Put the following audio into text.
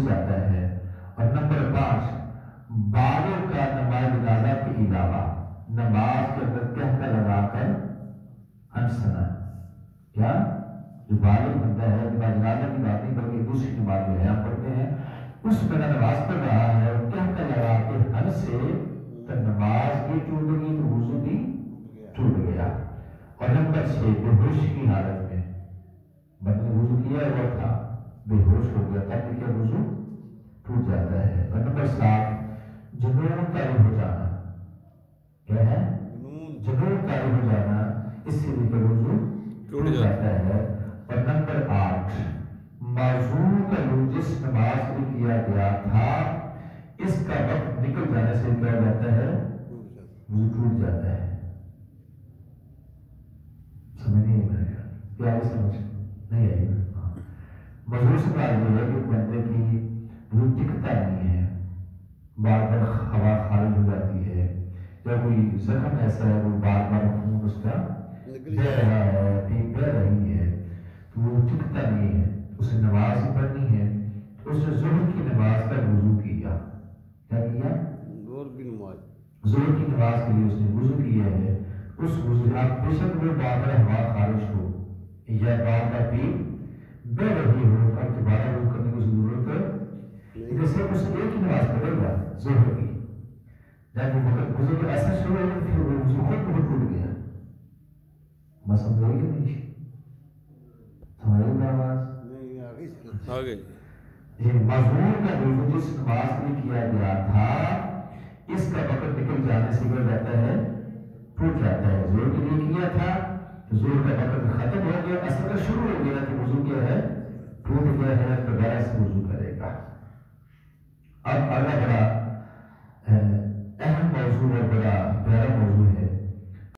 جاتا ہے۔ اور نمبر 5 بالوں کا نماز جنازہ کے علاوہ نماز کے اندر کہتا لگا کر ہنسنا، کیا جو بالغ بندہ ہے نماز جنازہ کی بات نہیں بلکہ دوسری نماز جو ہے ہم پڑھتے ہیں اس میں نماز پڑھ رہا ہے اور کہتا لگا کہ ہنسے تو نماز بھی ٹوٹ گئی تو وضو بھی ٹوٹ گیا۔ اور نمبر 6 بے ہوشی کی حالت میں بندے نے وضو کیا ہوا تھا بے ہوش ہو گیا تب بھی کیا وضو ٹوٹ جاتا ہے۔ اور نمبر 7 جنون طاری ہو جانا، کیا ہے جنون طاری ہو جانا، اس سے بھی کہ وضو ٹوٹ جاتا ہے۔ اور نمبر 8 معذور کا جو جس نماز میں کیا گیا تھا اس کا وقت نکل جانے سے کیا ہو جاتا ہے وضو ٹوٹ جاتا ہے۔ سمجھ نہیں آئی میرے خیال کیا آئی سمجھ نہیں آئی؟ معذور سے بات یہ ہے کہ بندے کی وضو ٹکتا نہیں ہے، بار بار ہوا خارج ہو جاتی ہے، یا کوئی زخم ایسا ہے وہ بار بار خون اس کا بہ رہا ہے پیپ بہ رہی ہے تو وہ ٹکتا نہیں ہے، اسے نماز ہی پڑھنی ہے۔ اس نے ظہر کی نماز کا وضو کیا، کیا کیا؟ ظہر کی نماز کے لیے اس نے وضو کیا ہے، اس وضو آپ بے شک وہ بار بار ہوا خارج ہو یا بار بار پیپ بہ رہی ہو اب دوبارہ وضو کرنے کی ضرورت لیکن صرف اس ایک ہی نماز پڑھے گا ظہر کی، جب وہ وقت گزر ایسا شروع ہو گیا پھر وہ وضو خود بہت ٹوٹ گیا۔ مسئلہ ہوئی کہ نہیں ہماری آواز آگے معذور کا وضو جس نماز میں کیا گیا تھا اس کا وقت نکل جانے سے کیا جاتا ہے ٹوٹ جاتا ہے۔ ظہر کے لیے کیا تھا ظہر کا وقت ختم ہو گیا، اصل کا شروع ہو گیا کہ وضو کیا ہے ٹوٹ گیا ہے، دوبارہ سے وضو کرے گا۔